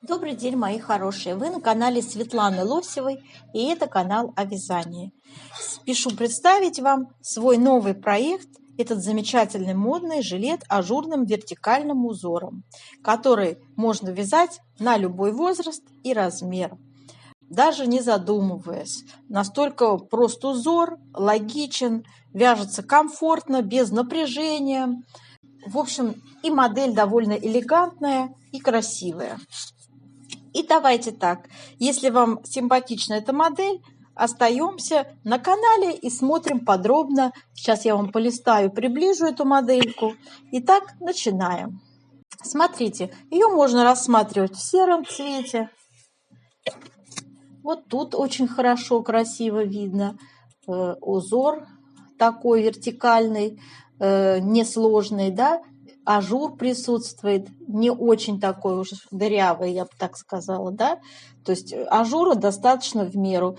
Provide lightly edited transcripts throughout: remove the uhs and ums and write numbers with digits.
Добрый день, мои хорошие! Вы на канале Светланы Лосевой, и это канал о вязании. Спешу представить вам свой новый проект, этот замечательный модный жилет ажурным вертикальным узором, который можно вязать на любой возраст и размер, даже не задумываясь. Настолько прост узор, логичен, вяжется комфортно, без напряжения. В общем, и модель довольно элегантная и красивая. И давайте так, если вам симпатична эта модель, остаемся на канале и смотрим подробно. Сейчас я вам полистаю, приближу эту модельку. Итак, начинаем. Смотрите, ее можно рассматривать в сером цвете. Вот тут очень хорошо, красиво видно узор такой вертикальный, несложный, да? Ажур присутствует, не очень такой уж дырявый, я бы так сказала, да. То есть ажура достаточно в меру.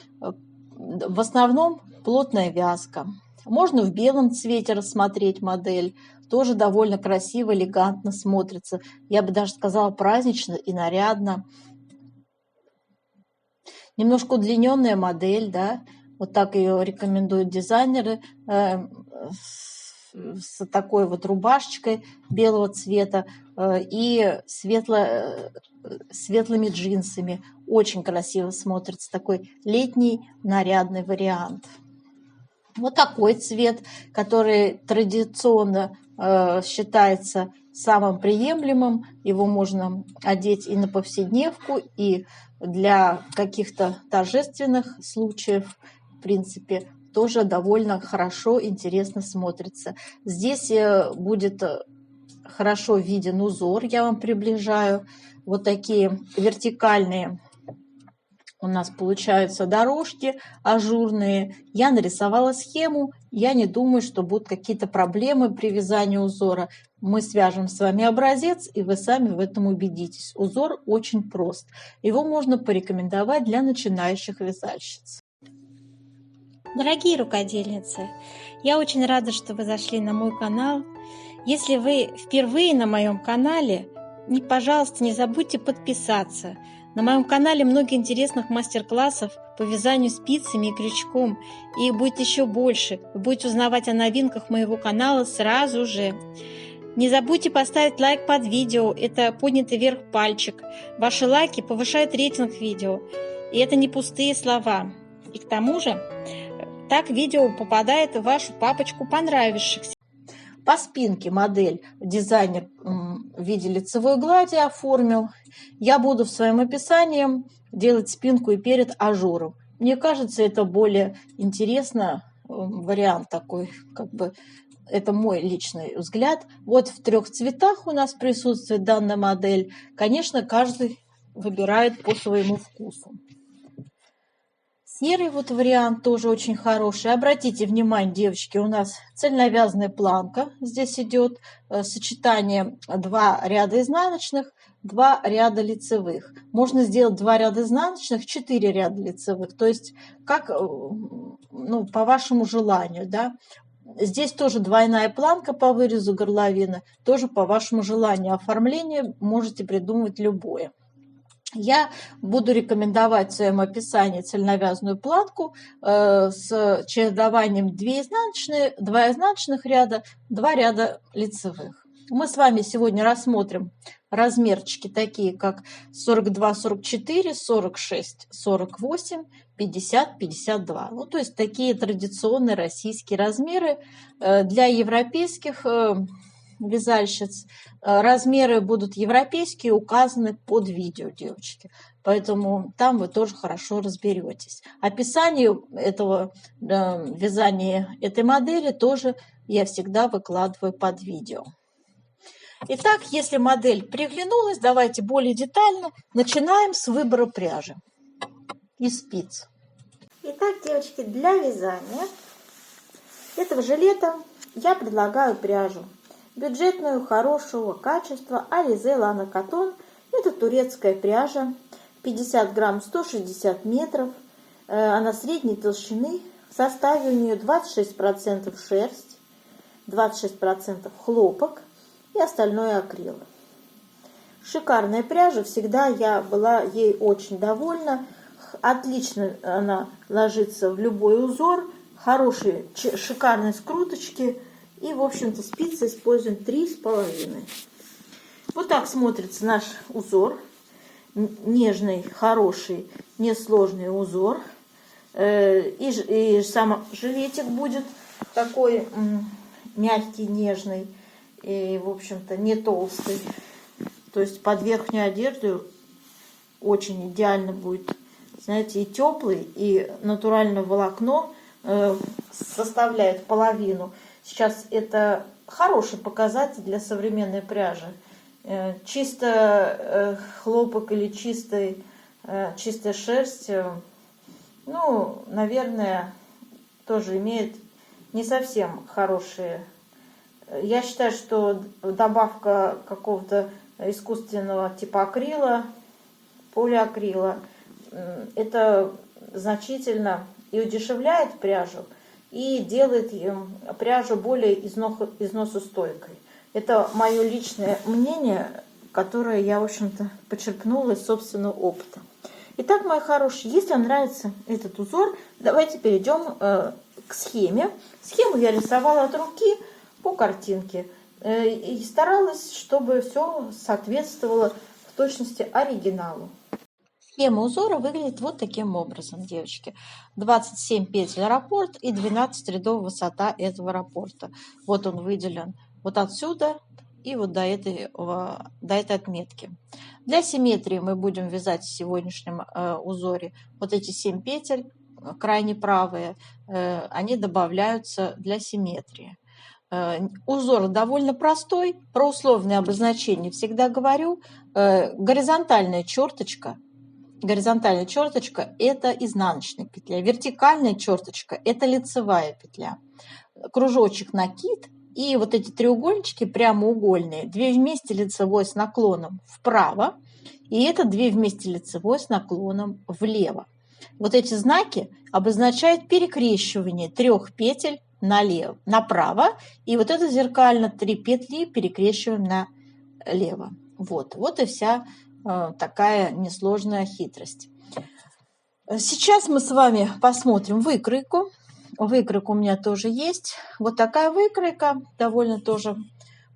В основном плотная вязка. Можно в белом цвете рассмотреть модель. Тоже довольно красиво, элегантно смотрится. Я бы даже сказала, празднично и нарядно. Немножко удлиненная модель, да. Вот так ее рекомендуют дизайнеры. С такой вот рубашечкой белого цвета и светлыми джинсами. Очень красиво смотрится, такой летний нарядный вариант. Вот такой цвет, который традиционно считается самым приемлемым. Его можно одеть и на повседневку, и для каких-то торжественных случаев, в принципе, тоже довольно хорошо, интересно смотрится. Здесь будет хорошо виден узор, я вам приближаю. Вот такие вертикальные у нас получаются дорожки ажурные. Я нарисовала схему. Я не думаю, что будут какие-то проблемы при вязании узора. Мы свяжем с вами образец, и вы сами в этом убедитесь. Узор очень прост. Его можно порекомендовать для начинающих вязальщиц. Дорогие рукодельницы, я очень рада, что вы зашли на мой канал. Если вы впервые на моем канале, пожалуйста, не забудьте подписаться. На моем канале много интересных мастер-классов по вязанию спицами и крючком, и их будет еще больше. Вы будете узнавать о новинках моего канала сразу же. Не забудьте поставить лайк под видео, это поднятый вверх пальчик. Ваши лайки повышают рейтинг видео, и это не пустые слова. И к тому же, так видео попадает в вашу папочку понравившихся. По спинке модель дизайнер в виде лицевой глади оформил. Я буду в своем описании делать спинку и перед ажуром. Мне кажется, это более интересно, вариант такой, как бы это мой личный взгляд. Вот в 3 цветах у нас присутствует данная модель. Конечно, каждый выбирает по своему вкусу. Серый вот вариант тоже очень хороший. Обратите внимание, девочки, у нас цельновязанная планка. Здесь идет сочетание 2 ряда изнаночных, 2 ряда лицевых. Можно сделать 2 ряда изнаночных, 4 ряда лицевых. То есть как по вашему желанию, да. Здесь тоже двойная планка по вырезу горловины, тоже по вашему желанию. Оформление можете придумать любое. Я буду рекомендовать в своем описании цельновязанную планку с чередованием 2 изнаночных ряда, 2 ряда лицевых. Мы с вами сегодня рассмотрим размерчики такие, как 42, 44, 46, 48, 50, 52. Ну, то есть такие традиционные российские размеры для европейских вязальщиц. Размеры будут европейские, указаны под видео, девочки. Поэтому там вы тоже хорошо разберетесь. Описание этого вязания этой модели тоже я всегда выкладываю под видео. Итак, если модель приглянулась, давайте более детально начинаем с выбора пряжи и спиц. Итак, девочки, для вязания этого жилета я предлагаю пряжу бюджетную, хорошего качества Alize Lana Cotton. Это турецкая пряжа, 50 грамм, 160 метров. Она средней толщины. В составе у нее 26% шерсть, 26% хлопок и остальное акрил. Шикарная пряжа, всегда я была ей очень довольна. Отлично она ложится в любой узор, хорошие, шикарные скруточки. И, в общем-то, спицы используем 3,5. Вот так смотрится наш узор. Нежный, хороший, несложный узор. И сам жилетик будет такой мягкий, нежный и, в общем-то, не толстый. То есть под верхнюю одежду очень идеально будет, знаете, и теплый, и натуральное волокно составляет половину. Сейчас это хороший показатель для современной пряжи. Чисто хлопок или чистая шерсть, ну, наверное, тоже имеет не совсем хорошие. Я считаю, что добавка какого-то искусственного типа акрила, полиакрила, это значительно и удешевляет пряжу, и делает пряжу более износостойкой. Это мое личное мнение, которое я, в общем-то, почерпнула из собственного опыта. Итак, мои хорошие, если вам нравится этот узор, давайте перейдем к схеме. Схему я рисовала от руки по картинке и старалась, чтобы все соответствовало в точности оригиналу. Схема узора выглядит вот таким образом, девочки. 27 петель раппорт и 12 рядов высота этого раппорта. Вот он выделен вот отсюда и вот до этой отметки. Для симметрии мы будем вязать в сегодняшнем узоре вот эти 7 петель, крайне правые, они добавляются для симметрии. Узор довольно простой, про условные обозначения всегда говорю. Горизонтальная черточка – это изнаночная петля, вертикальная черточка – это лицевая петля. Кружочек накид и вот эти треугольнички прямоугольные, 2 вместе лицевой с наклоном вправо, и это 2 вместе лицевой с наклоном влево. Вот эти знаки обозначают перекрещивание 3 петель направо, и вот это зеркально 3 петли перекрещиваем налево. Вот и вся такая несложная хитрость. Сейчас мы с вами посмотрим выкройку. Выкройка у меня тоже есть. Вот такая выкройка, довольно тоже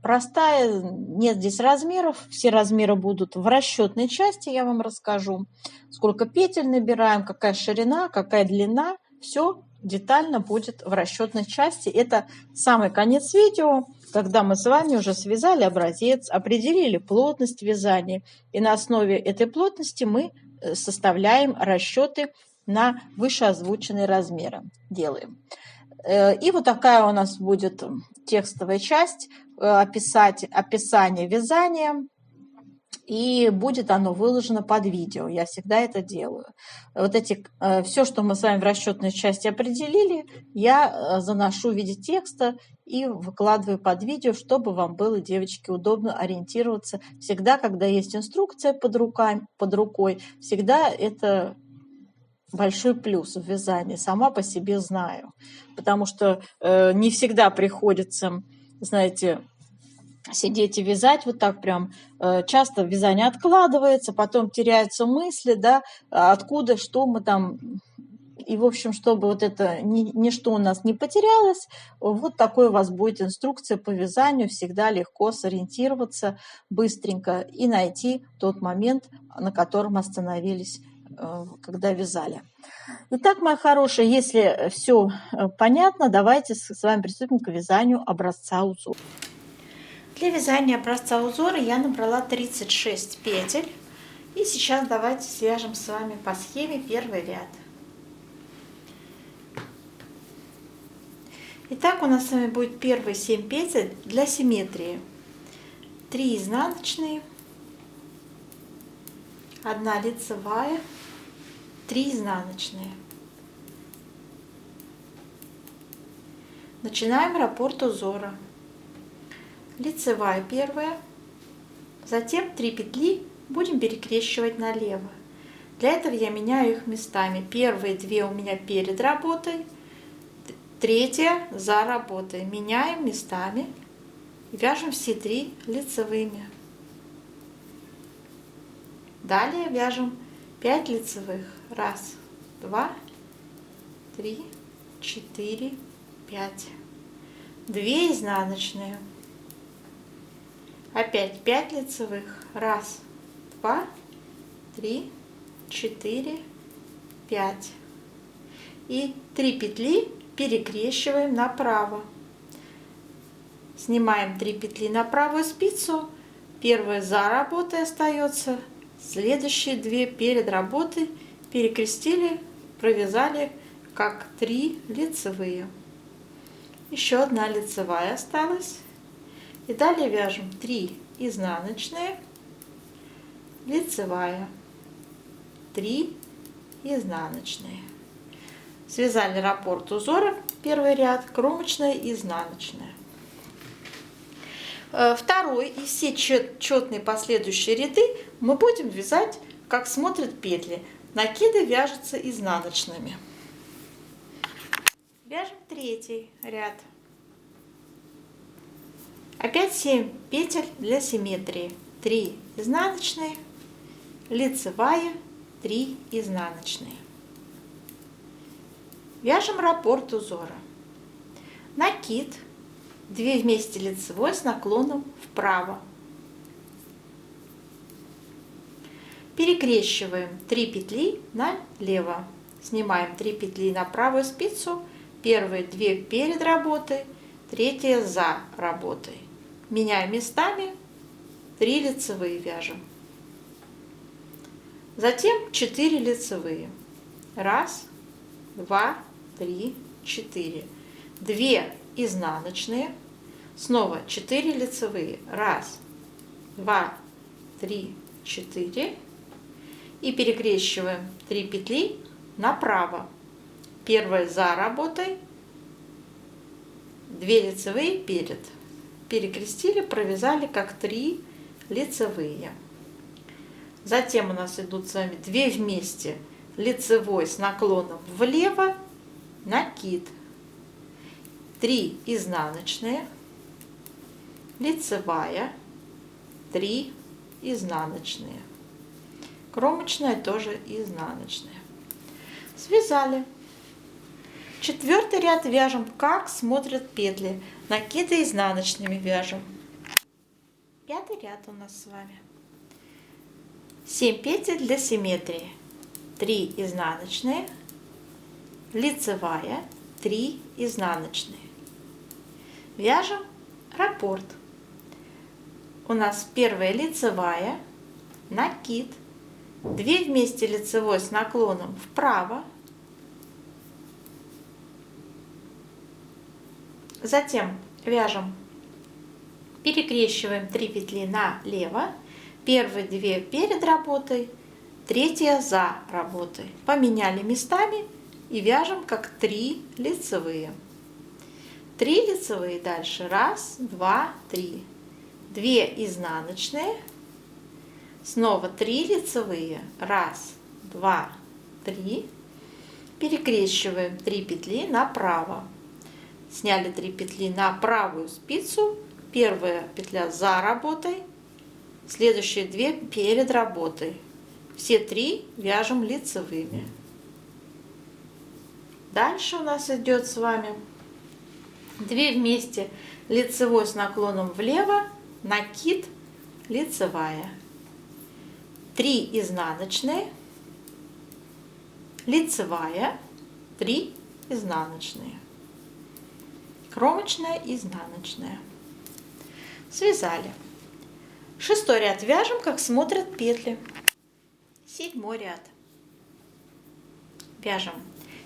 простая. Нет здесь размеров. Все размеры будут в расчетной части, я вам расскажу. Сколько петель набираем, какая ширина, какая длина. Все детально будет в расчетной части. Это самый конец видео, когда мы с вами уже связали образец, определили плотность вязания. И на основе этой плотности мы составляем расчеты на вышеозвученные размеры. Делаем. И вот такая у нас будет текстовая часть, описание вязания. И будет оно выложено под видео. Я всегда это делаю. Вот все, что мы с вами в расчетной части определили, я заношу в виде текста и выкладываю под видео, чтобы вам было, девочки, удобно ориентироваться. Всегда, когда есть инструкция под рукой, всегда это большой плюс в вязании. Сама по себе знаю. Потому что не всегда приходится, знаете, сидеть и вязать вот так прям. Часто вязание откладывается, потом теряются мысли, да, откуда, что мы там. И, в общем, чтобы вот это ничто у нас не потерялось, вот такой у вас будет инструкция по вязанию. Всегда легко сориентироваться быстренько и найти тот момент, на котором остановились, когда вязали. Итак, мои хорошие, если все понятно, давайте с вами приступим к вязанию образца узора. Для вязания образца узора я набрала 36 петель. И сейчас давайте свяжем с вами по схеме первый ряд. Итак, у нас с вами будет первые 7 петель для симметрии. 3 изнаночные, 1 лицевая, 3 изнаночные. Начинаем раппорт узора. Лицевая первая, затем 3 петли будем перекрещивать налево. Для этого я меняю их местами. Первые 2 у меня перед работой, 3 за работой. Меняем местами и вяжем все 3 лицевыми. Далее вяжем 5 лицевых. 1, 2, 3, 4, 5. 2 изнаночные. Опять 5 лицевых. 1, 2, 3, 4, 5. И 3 петли перекрещиваем направо. Снимаем 3 петли на правую спицу. Первая за работой остается. Следующие 2 перед работой перекрестили, провязали как 3 лицевые. Еще одна лицевая осталась. И далее вяжем 3 изнаночные, лицевая, 3 изнаночные. Связали раппорт узора, первый ряд, кромочная, изнаночная. Второй и все четные последующие ряды мы будем вязать, как смотрят петли. Накиды вяжутся изнаночными. Вяжем третий ряд. Опять 7 петель для симметрии. 3 изнаночные, лицевая, 3 изнаночные. Вяжем раппорт узора. Накид, 2 вместе лицевой с наклоном вправо. Перекрещиваем 3 петли налево. Снимаем 3 петли на правую спицу. Первые 2 перед работой, третья за работой. Меняем местами, 3 лицевые вяжем. Затем 4 лицевые. 1, 2, 3, 4. 2 изнаночные. Снова 4 лицевые. 1, 2, 3, 4. И перекрещиваем 3 петли направо. Первая за работой, 2 лицевые перед. Перекрестили, провязали как 3 лицевые. Затем у нас идут с вами 2 вместе лицевой с наклоном влево, накид, 3 изнаночные, лицевая, 3 изнаночные, кромочная тоже изнаночная. Связали. Четвертый ряд вяжем, как смотрят петли. Накиды изнаночными вяжем. Пятый ряд у нас с вами. 7 петель для симметрии. 3 изнаночные, лицевая, 3 изнаночные. Вяжем раппорт. У нас первая лицевая, накид, 2 вместе лицевой с наклоном вправо. Затем вяжем, перекрещиваем 3 петли налево, первые 2 перед работой, третья за работой. Поменяли местами и вяжем как 3 лицевые. 3 лицевые дальше. 1, 2, 3. 2 изнаночные. Снова 3 лицевые. 1, 2, 3. Перекрещиваем 3 петли направо. Сняли 3 петли на правую спицу. Первая петля за работой. Следующие 2 перед работой. Все 3 вяжем лицевыми. Дальше у нас идет с вами 2 вместе лицевой с наклоном влево, накид, лицевая. 3 изнаночные, лицевая, 3 изнаночные. Кромочная, изнаночная. Связали. Шестой ряд вяжем, как смотрят петли. Седьмой ряд. Вяжем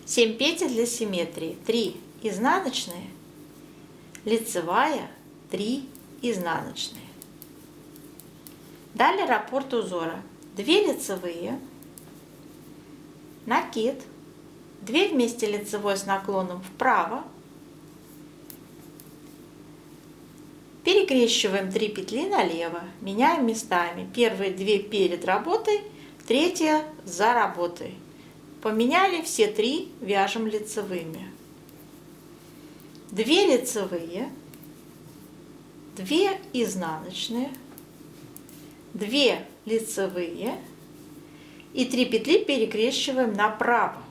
7 петель для симметрии. 3 изнаночные, лицевая, 3 изнаночные. Далее раппорт узора. 2 лицевые, накид, 2 вместе лицевой с наклоном вправо. Перекрещиваем 3 петли налево, меняем местами. Первые 2 перед работой, третья за работой. Поменяли, все 3 вяжем лицевыми. 2 лицевые, 2 изнаночные, 2 лицевые, И 3 петли перекрещиваем направо.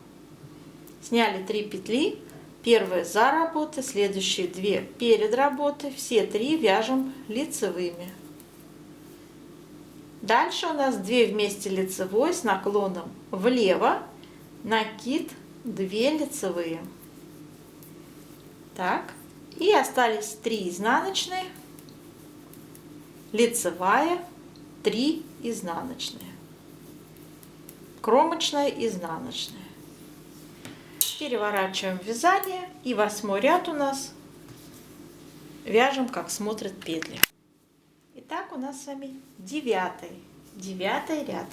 Сняли 3 петли, первая за работой, следующие 2 перед работой, все 3 вяжем лицевыми. Дальше у нас 2 вместе лицевой с наклоном влево, накид, 2 лицевые. Так, и остались 3 изнаночные, лицевая, 3 изнаночные, кромочная, изнаночная. Переворачиваем вязание, и 8 ряд у нас вяжем, как смотрят петли. Итак, у нас с вами 9 ряд.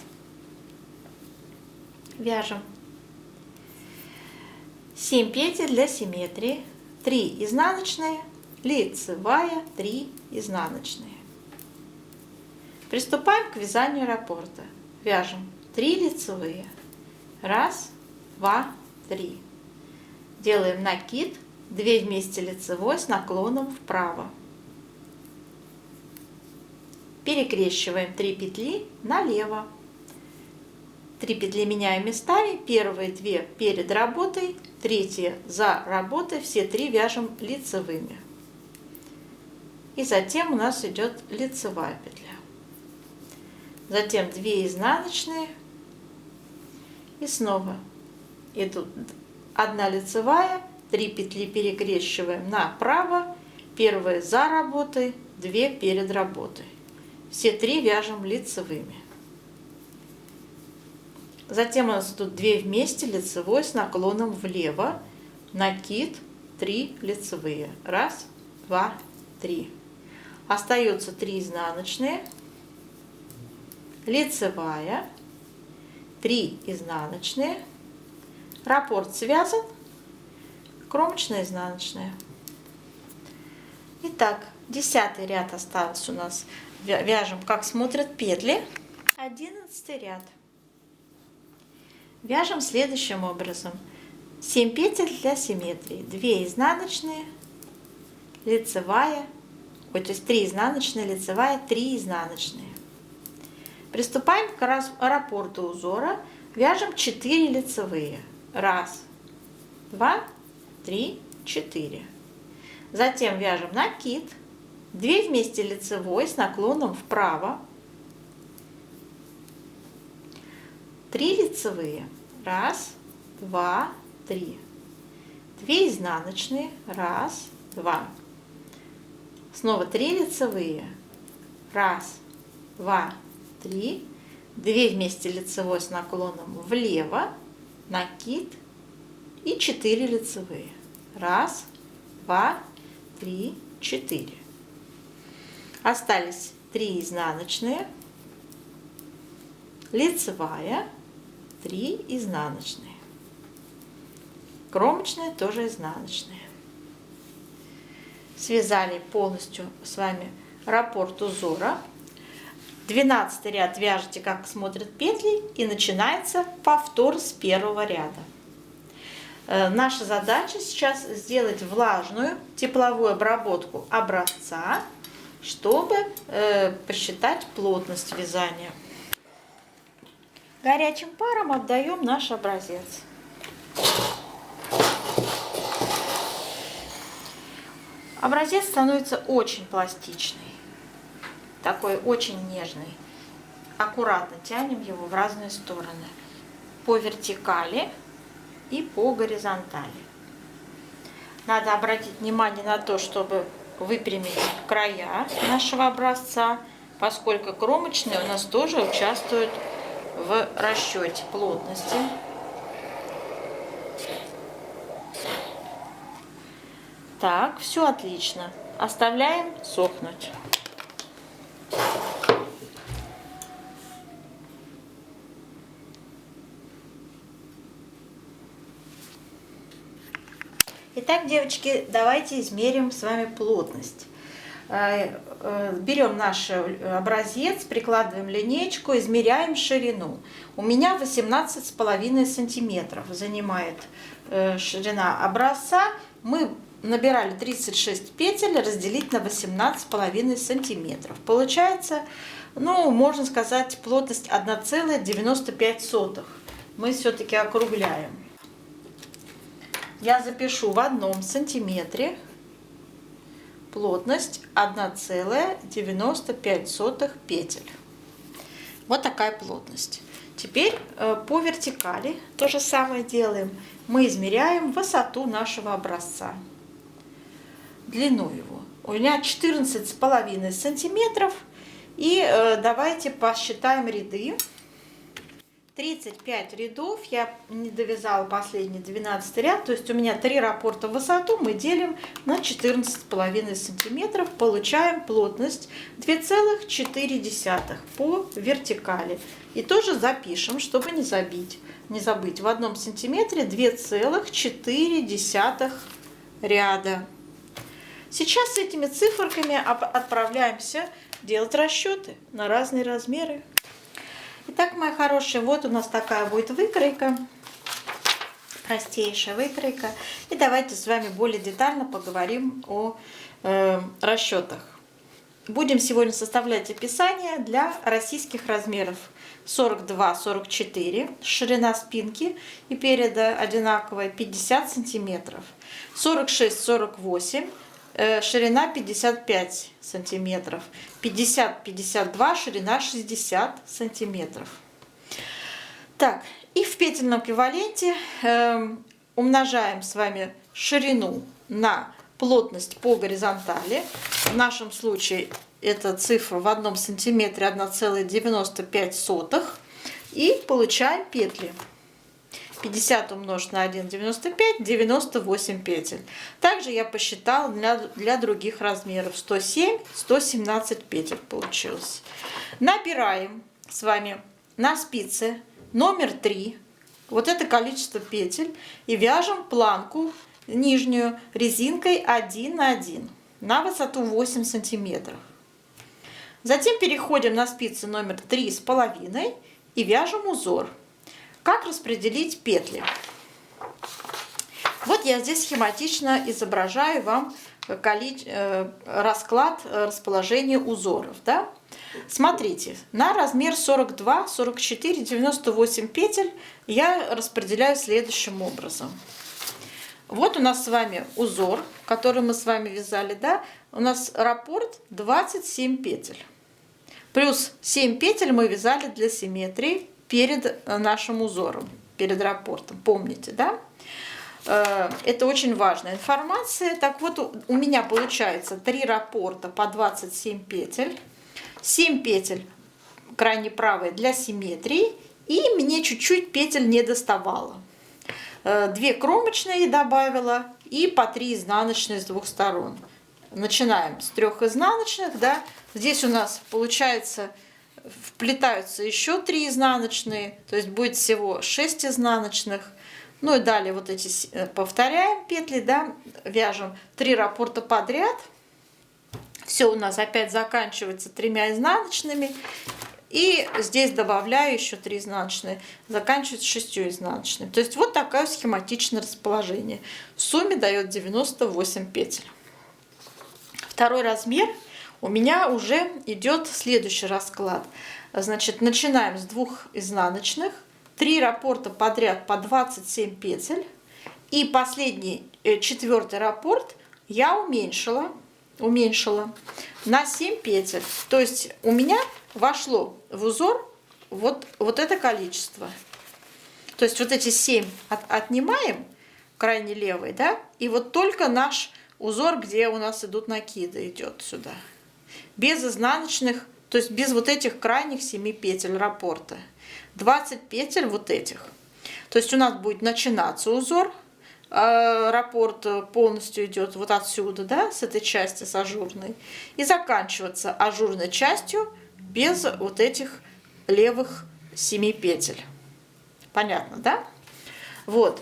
Вяжем 7 петель для симметрии, 3 изнаночные, лицевая, 3 изнаночные. Приступаем к вязанию раппорта. Вяжем 3 лицевые. 1, 2, 3. Делаем накид, 2 вместе лицевой с наклоном вправо. Перекрещиваем 3 петли налево. 3 петли меняем местами. Первые 2 перед работой, 3 за работой, все 3 вяжем лицевыми. И затем у нас идет лицевая петля. Затем 2 изнаночные. И снова идут 1 лицевая, 3 петли перекрещиваем направо, первая за работой, 2 перед работой. Все 3 вяжем лицевыми. Затем у нас идут 2 вместе лицевой с наклоном влево, накид, 3 лицевые. 1, 2, 3. Остается 3 изнаночные, лицевая, 3 изнаночные, раппорт связан, кромочная, изнаночная. Итак, 10 ряд остался у нас. Вяжем, как смотрят петли. 11 ряд. Вяжем следующим образом. 7 петель для симметрии. 2 изнаночные, лицевая, то есть 3 изнаночные, лицевая, 3 изнаночные. Приступаем к раппорту узора. Вяжем 4 лицевые. 1, 2, 3, 4. Затем вяжем накид, 2 вместе лицевой с наклоном вправо, 3 лицевые. 1, 2, 3. 2 изнаночные. 1, 2. Снова 3 лицевые. 1, 2, 3. 2 вместе лицевой с наклоном влево, накид и 4 лицевые. 1, 2, 3, 4. Остались 3 изнаночные, лицевая, 3 изнаночные, кромочная, тоже изнаночная. Связали полностью с вами раппорт узора. 12 ряд вяжете, как смотрят петли, и начинается повтор с 1 ряда. Наша задача сейчас сделать влажную тепловую обработку образца, чтобы посчитать плотность вязания. Горячим паром обдаем наш образец. Образец становится очень пластичный, такой очень нежный. Аккуратно тянем его в разные стороны, по вертикали и по горизонтали. Надо обратить внимание на то, чтобы выпрямить края нашего образца, поскольку кромочные у нас тоже участвуют в расчете плотности. Так, все отлично. Оставляем сохнуть. Итак, девочки, давайте измерим с вами плотность. Берем наш образец, прикладываем линеечку, измеряем ширину. У меня 18,5 сантиметров занимает ширина образца. Мы набирали 36 петель, разделить на 18,5 сантиметров. Получается Ну, можно сказать, плотность 1,95. Мы все-таки округляем. Я запишу в 1 сантиметре плотность 1,95 петель. Вот такая плотность. Теперь по вертикали то же самое делаем. Мы измеряем высоту нашего образца, длину его. У меня 14,5 сантиметров. И давайте посчитаем ряды. 35 рядов, я не довязала последний 12 ряд, то есть у меня 3 раппорта в высоту мы делим на 14,5 сантиметров, получаем плотность 2,4 по вертикали. И тоже запишем, чтобы не забыть в 1 сантиметре 2,4 ряда. Сейчас с этими циферками отправляемся делать расчеты на разные размеры. Итак, мои хорошие, вот у нас такая будет выкройка, простейшая выкройка. И давайте с вами более детально поговорим о расчетах. Будем сегодня составлять описание для российских размеров 42-44, ширина спинки и переда одинаковая 50 сантиметров, 46-48, ширина 55 сантиметров, 50-52, ширина 60 сантиметров. Так, и в петельном эквиваленте умножаем с вами ширину на плотность по горизонтали. В нашем случае это цифра в 1 сантиметре 1,95. И получаем петли. 50 умножить на 1,95, 98 петель. Также я посчитала для других размеров. 107, 117 петель получилось. Набираем с вами на спице номер 3 вот это количество петель и вяжем планку нижнюю резинкой 1 на 1 на высоту 8 сантиметров. Затем переходим на спицы номер 3,5 и вяжем узор. Как распределить петли? Вот я здесь схематично изображаю вам расклад расположения узоров. Да? Смотрите, на размер 42, 44, 98 петель я распределяю следующим образом. Вот у нас с вами узор, который мы с вами вязали. Да? У нас раппорт 27 петель. Плюс 7 петель мы вязали для симметрии перед нашим узором, перед раппортом. Помните, да? Это очень важная информация. Так вот, у меня получается 3 раппорта по 27 петель. 7 петель крайне правые для симметрии. И мне чуть-чуть петель не доставало. 2 кромочные добавила и по 3 изнаночные с двух сторон. Начинаем с 3 изнаночных. Да? Здесь у нас получается вплетаются еще 3 изнаночные, то есть будет всего 6 изнаночных. Ну и далее вот эти повторяем петли, да, вяжем 3 раппорта подряд. Все у нас опять заканчивается 3 изнаночными. И здесь добавляю еще 3 изнаночные, заканчивается 6 изнаночными. То есть вот такое схематичное расположение. В сумме дает 98 петель. Второй размер. У меня уже идет следующий расклад. Значит, начинаем с 2 изнаночных, 3 раппорта подряд по 27 петель. И последний, 4-й раппорт я уменьшила на 7 петель. То есть у меня вошло в узор вот это количество. То есть вот эти 7 отнимаем, крайне левый, да, и вот только наш узор, где у нас идут накиды, идет сюда. Без изнаночных, то есть без вот этих крайних 7 петель раппорта. 20 петель вот этих. То есть у нас будет начинаться узор, раппорт полностью идет вот отсюда, да, с этой части, с ажурной, и заканчиваться ажурной частью без вот этих левых 7 петель. Понятно, да? Вот.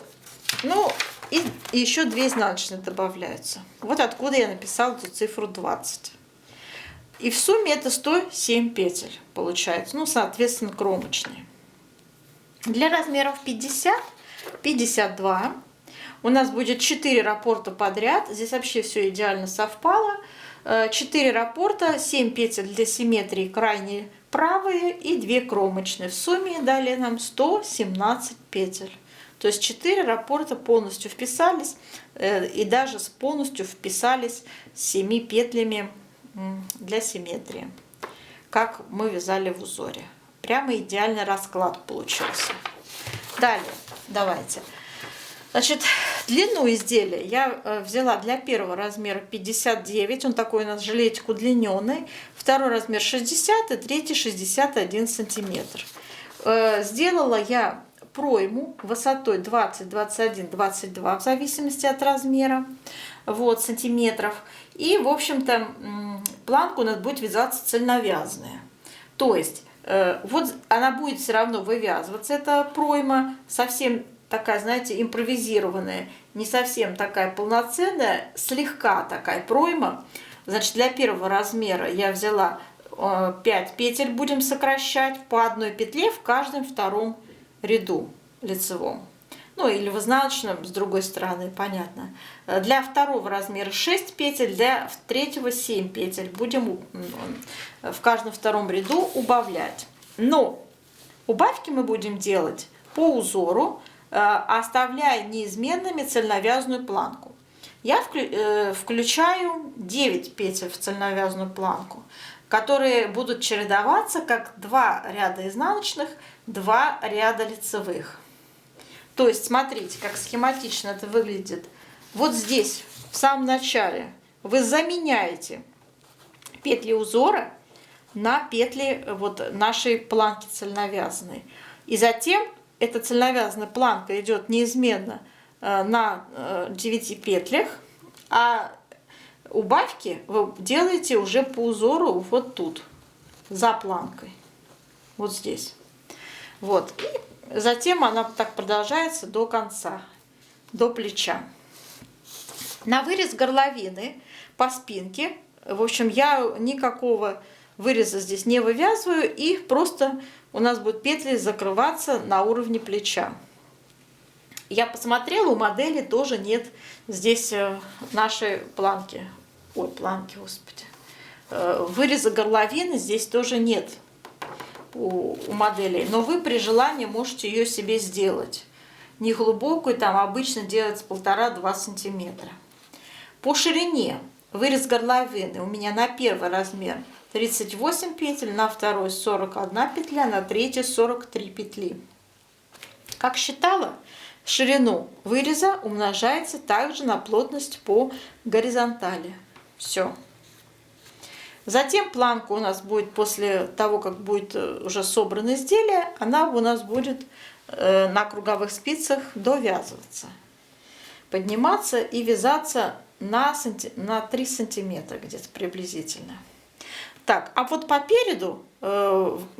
Ну, и еще 2 изнаночные добавляются. Вот откуда я написала эту цифру 20. И в сумме это 107 петель получается, ну, соответственно, кромочные. Для размеров 50, 52 у нас будет 4 раппорта подряд. Здесь вообще все идеально совпало. 4 раппорта, 7 петель для симметрии крайне правые и 2 кромочные. В сумме дали нам 117 петель. То есть 4 раппорта полностью вписались и даже полностью вписались с 7 петлями для симметрии, как мы вязали в узоре. Прямо идеальный расклад получился. Далее, давайте. Значит, длину изделия я взяла для первого размера 59, он такой у нас жилетик удлиненный, второй размер 60 и третий 61 сантиметр. Сделала я пройму высотой 20, 21, 22 в зависимости от размера, вот, сантиметров. И, в общем-то, планка у нас будет вязаться цельновязанная. То есть, вот она будет все равно вывязываться, эта пройма, совсем такая, знаете, импровизированная, не совсем такая полноценная, слегка такая пройма. Значит, для первого размера я взяла 5 петель, будем сокращать по одной петле в каждом втором ряду лицевом. Ну или в изнаночном, с другой стороны, понятно. Для второго размера 6 петель, для третьего 7 петель. Будем в каждом втором ряду убавлять. Но убавки мы будем делать по узору, оставляя неизменными цельновязанную планку. Я включаю 9 петель в цельновязанную планку, которые будут чередоваться как 2 ряда изнаночных, 2 ряда лицевых. То есть, смотрите, как схематично это выглядит. Вот здесь, в самом начале, вы заменяете петли узора на петли вот нашей планки цельновязанной. И затем эта цельновязанная планка идет неизменно на 9 петлях, а убавки вы делаете уже по узору вот тут, за планкой, вот здесь. Вот. И затем она так продолжается до конца, до плеча. На вырез горловины по спинке, в общем, я никакого выреза здесь не вывязываю, и просто у нас будут петли закрываться на уровне плеча. Я посмотрела, у модели тоже нет здесь нашей планки. Ой, планки, господи. Выреза горловины здесь тоже нет у модели. Но вы при желании можете ее себе сделать. Не глубокую, там обычно делается 1,5-2 сантиметра. По ширине вырез горловины у меня на первый размер 38 петель, на второй 41 петля, на третий 43 петли. Как считала, ширину выреза умножается также на плотность по горизонтали. Все. Затем планка у нас будет, после того, как будет уже собрано изделие, она у нас будет на круговых спицах довязываться, подниматься и вязаться на 3 сантиметра где-то приблизительно. Так, а вот по переду,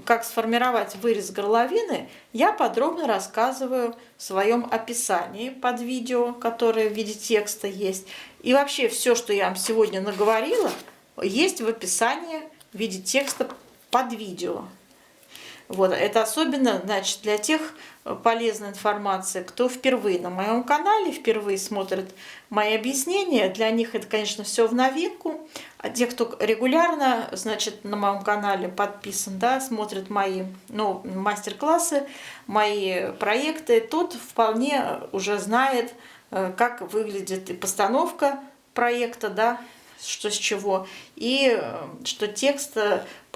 как сформировать вырез горловины, я подробно рассказываю в своем описании под видео, которое в виде текста есть. И вообще все, что я вам сегодня наговорила, есть в описании в виде текста под видео. Вот, это особенно, значит, для тех полезная информация, кто впервые на моем канале, впервые смотрит мои объяснения. Для них это, конечно, все в новинку. А те, кто регулярно, значит, на моем канале подписан, да, смотрит мои мастер-классы, мои проекты, тот вполне уже знает, как выглядит и постановка проекта, да, что с чего, и что текст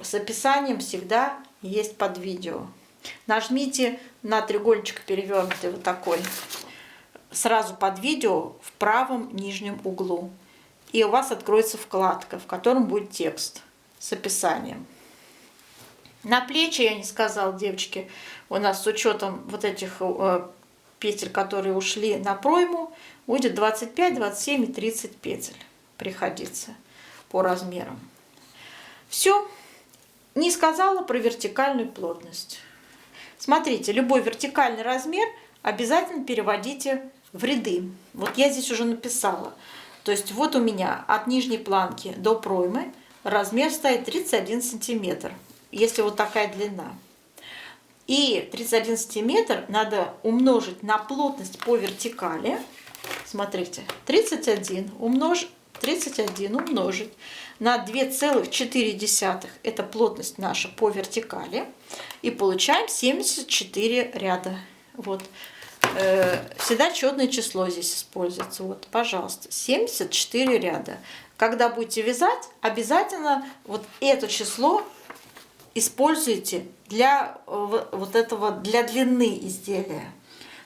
с описанием всегда есть под видео. Нажмите на треугольничек перевернутый вот такой сразу под видео в правом нижнем углу. И у вас откроется вкладка, в котором будет текст с описанием. На плечи, я не сказала, девочки, у нас с учетом вот этих петель, которые ушли на пройму, будет 25, 27 и 30 петель приходится по размерам. Все. Не сказала про вертикальную плотность. Смотрите, любой вертикальный размер обязательно переводите в ряды. Вот я здесь уже написала. То есть вот у меня от нижней планки до проймы размер стоит 31 сантиметр, если вот такая длина. И 31 сантиметр надо умножить на плотность по вертикали. Смотрите, 31 умножить 31 умножить на 2,4. Это плотность наша по вертикали. И получаем 74 ряда. Вот. Всегда четное число здесь используется. Вот, пожалуйста, 74 ряда. Когда будете вязать, обязательно вот это число используйте для вот этого, для длины изделия.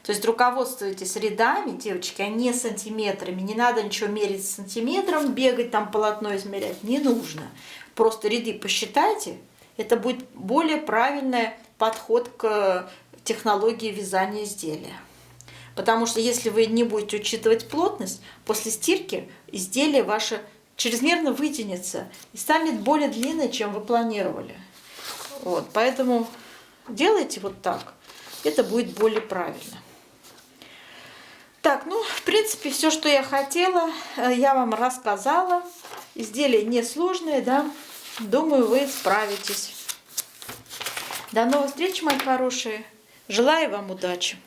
То есть руководствуйтесь рядами, девочки, а не сантиметрами. Не надо ничего мерить сантиметром, бегать там полотно измерять. Не нужно. Просто ряды посчитайте. Это будет более правильный подход к технологии вязания изделия. Потому что если вы не будете учитывать плотность, после стирки изделие ваше чрезмерно вытянется и станет более длинной, чем вы планировали. Вот, поэтому делайте вот так. Это будет более правильно. Так, ну, в принципе, все, что я хотела, я вам рассказала. Изделие несложное, да. Думаю, вы справитесь. До новых встреч, мои хорошие. Желаю вам удачи.